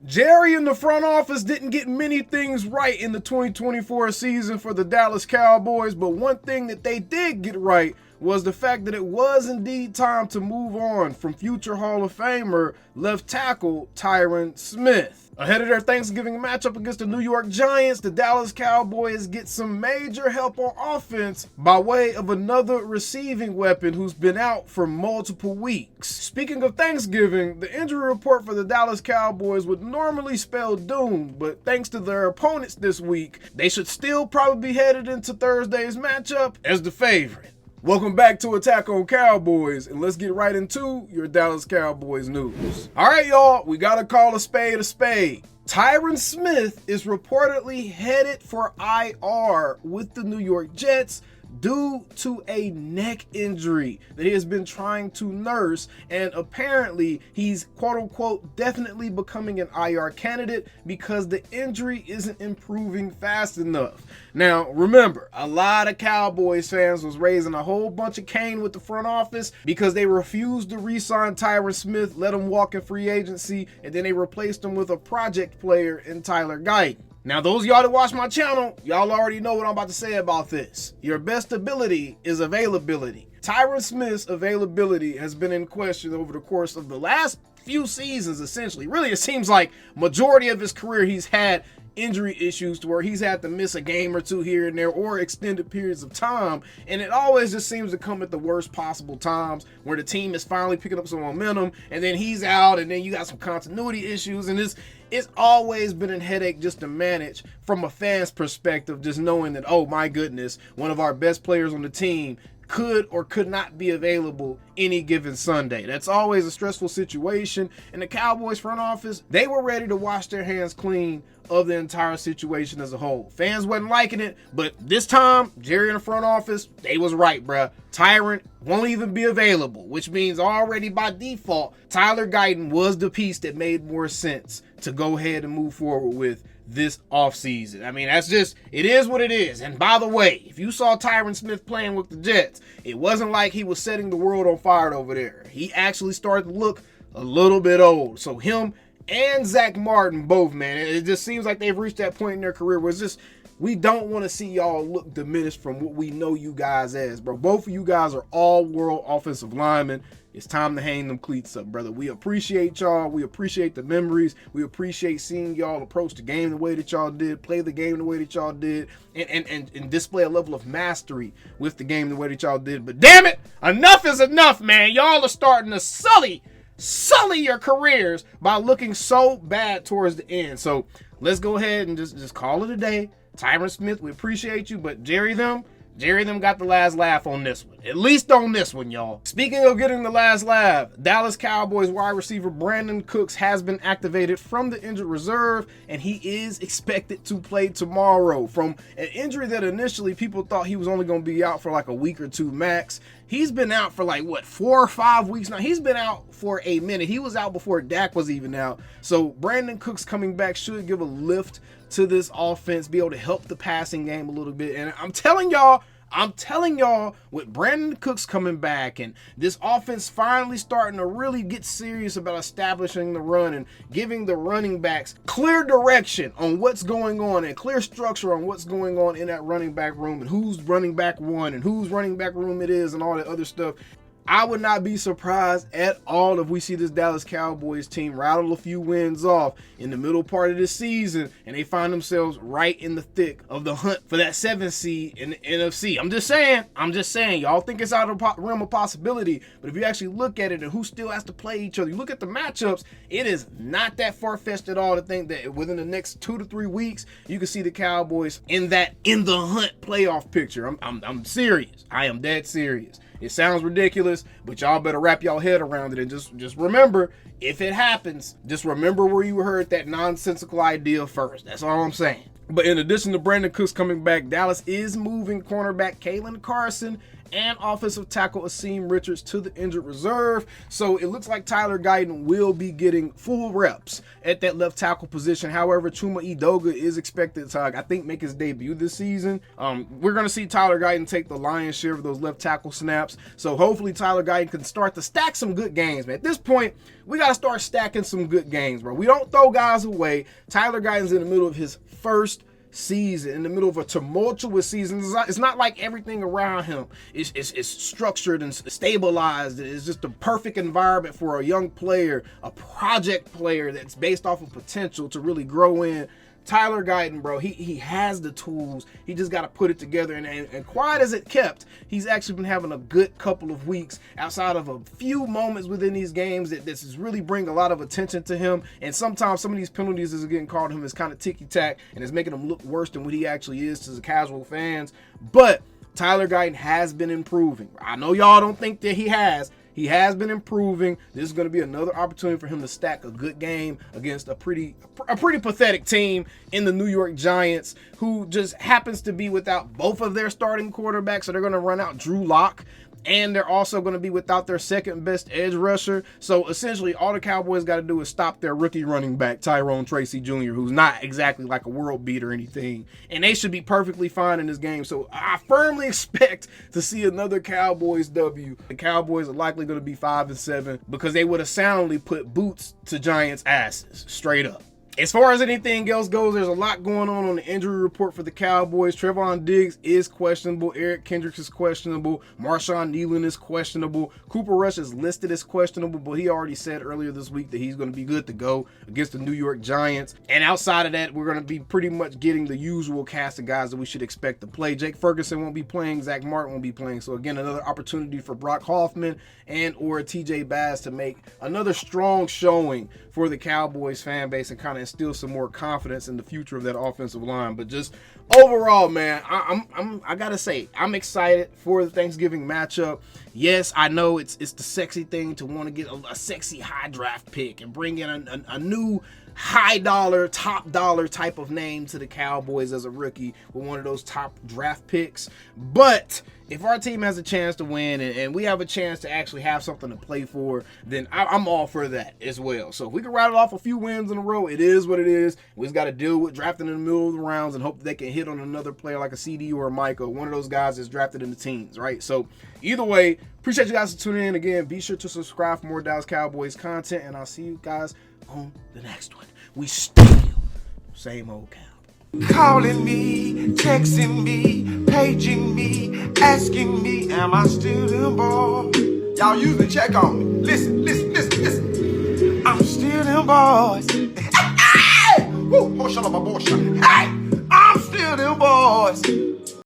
Jerry and the front office didn't get many things right in the 2024 season for the Dallas Cowboys, but one thing that they did get right was the fact that it was indeed time to move on from future Hall of Famer left tackle Tyron Smith. Ahead of their Thanksgiving matchup against the New York Giants, the Dallas Cowboys get some major help on offense by way of another receiving weapon who's been out for multiple weeks. Speaking of Thanksgiving, the injury report for the Dallas Cowboys would normally spell doom, but thanks to their opponents this week, they should still probably be headed into Thursday's matchup as the favorite. Welcome back to Attack on Cowboys, and let's get right into your Dallas Cowboys news. All right, y'all, we gotta call a spade a spade. Tyron Smith is reportedly headed for IR with the New York Jets due to a neck injury that he has been trying to nurse, and apparently he's quote-unquote definitely becoming an IR candidate because the injury isn't improving fast enough. Now remember, a lot of Cowboys fans was raising a whole bunch of cane with the front office because they refused to re-sign Tyron Smith, let him walk in free agency, and then they replaced him with a project player in Tyler Guyton. Now, those of y'all that watch my channel, y'all already know what I'm about to say about this. Your best ability is availability. Tyron Smith's availability has been in question over the course of the last few seasons, essentially. Really, it seems like majority of his career he's had injury issues to where he's had to miss a game or two here and there or extended periods of time, and it always just seems to come at the worst possible times where the team is finally picking up some momentum and then he's out and then you got some continuity issues, and it's always been a headache just to manage from a fan's perspective, just knowing that, oh my goodness, one of our best players on the team could or could not be available any given Sunday. That's always a stressful situation, and the Cowboys front office, they were ready to wash their hands clean of the entire situation as a whole. Fans wasn't liking it, but this time, Jerry in the front office, they was right, bruh. Tyron won't even be available, which means already by default, Tyler Guyton was the piece that made more sense to go ahead and move forward with this offseason. I mean, that's just, it is what it is. And by the way, if you saw Tyron Smith playing with the Jets, it wasn't like he was setting the world on fire over there. He actually started to look a little bit old. So him and Zach Martin both, man, it just seems like they've reached that point in their career where it's just, we don't want to see y'all look diminished from what we know you guys as, bro. Both of you guys are all-world offensive linemen. It's time to hang them cleats up, brother. We appreciate y'all. We appreciate the memories. We appreciate seeing y'all approach the game the way that y'all did, play the game the way that y'all did, and display a level of mastery with the game the way that y'all did. But damn it, enough is enough, man. Y'all are starting to sully your careers by looking so bad towards the end. So let's go ahead and just call it a day. Tyron Smith, we appreciate you, but Jerry them got the last laugh on this one. At least on this one, y'all. Speaking of getting the last laugh, Dallas Cowboys wide receiver Brandin Cooks has been activated from the injured reserve, and he is expected to play tomorrow. From an injury that initially people thought he was only going to be out for like a week or two max, he's been out for like, what, 4 or 5 weeks now? He's been out for a minute. He was out before Dak was even out. So Brandin Cooks coming back should give a lift to this offense, be able to help the passing game a little bit. And I'm telling y'all, with Brandin Cooks coming back and this offense finally starting to really get serious about establishing the run and giving the running backs clear direction on what's going on and clear structure on what's going on in that running back room and who's running back one and whose running back room it is and all that other stuff. I would not be surprised at all if we see this Dallas Cowboys team rattle a few wins off in the middle part of the season and they find themselves right in the thick of the hunt for that 7th seed in the NFC. I'm just saying, y'all think it's out of the realm of possibility, but if you actually look at it and who still has to play each other, you look at the matchups, it is not that far-fetched at all to think that within the next 2 to 3 weeks, you can see the Cowboys in the hunt playoff picture. I'm serious. I am dead serious. It sounds ridiculous, but y'all better wrap y'all head around it and just remember, if it happens, just remember where you heard that nonsensical idea first. That's all I'm saying. But in addition to Brandin Cooks coming back, Dallas is moving cornerback Kalen Carson and offensive tackle Asim Richards to the injured reserve. So it looks like Tyler Guyton will be getting full reps at that left tackle position. However, Chuma Edoga is expected to, I think, make his debut this season. We're going to see Tyler Guyton take the lion's share of those left tackle snaps. So hopefully Tyler Guyton can start to stack some good games, man. At this point, we got to start stacking some good games, bro. We don't throw guys away. Tyler Guyton's in the middle of his first season, in the middle of a tumultuous season. It's not like everything around him is structured and stabilized. It's just the perfect environment for a young player, a project player that's based off of potential to really grow in. Tyler Guyton, bro, he has the tools. He just got to put it together. And quiet as it kept, he's actually been having a good couple of weeks outside of a few moments within these games that this is really bring a lot of attention to him. And sometimes some of these penalties is getting called him is kind of ticky-tack and it's making him look worse than what he actually is to the casual fans. But Tyler Guyton has been improving. I know y'all don't think that he has. He has been improving. This is going to be another opportunity for him to stack a good game against a pretty pathetic team in the New York Giants, who just happens to be without both of their starting quarterbacks. So they're going to run out Drew Lock, and they're also going to be without their second best edge rusher. So essentially all the Cowboys got to do is stop their rookie running back, Tyrone Tracy Jr., who's not exactly like a world beat or anything. And they should be perfectly fine in this game. So I firmly expect to see another Cowboys W. The Cowboys are likely going to be 5-7 because they would have soundly put boots to Giants' asses, straight up. As far as anything else goes, there's a lot going on the injury report for the Cowboys. Trevon Diggs is questionable. Eric Kendricks is questionable. Marshawn Nealon is questionable. Cooper Rush is listed as questionable, but he already said earlier this week that he's going to be good to go against the New York Giants. And outside of that, we're going to be pretty much getting the usual cast of guys that we should expect to play. Jake Ferguson won't be playing. Zach Martin won't be playing. So again, another opportunity for Brock Hoffman and or TJ Bass to make another strong showing for the Cowboys fan base and kind of instill some more confidence in the future of that offensive line. But just overall, man, I gotta say, I'm excited for the Thanksgiving matchup. Yes, I know it's the sexy thing to want to get a sexy high draft pick and bring in a new high dollar, top dollar type of name to the Cowboys as a rookie with one of those top draft picks. But if our team has a chance to win and we have a chance to actually have something to play for, then I'm all for that as well. So if we can rattle off a few wins in a row, it is what it is. We just got to deal with drafting in the middle of the rounds and hope that they can hit on another player like a CD or a Micah, one of those guys that's drafted in the teens, right? So either way, appreciate you guys for tuning in. Again, be sure to subscribe for more Dallas Cowboys content, and I'll see you guys on the next one. We still same old Cowboys. Calling me, texting me, paging me, asking me, am I still them boys? Y'all usually check on me. Listen. I'm still them boys. Hey! Woo! Hey! I'm still them boys.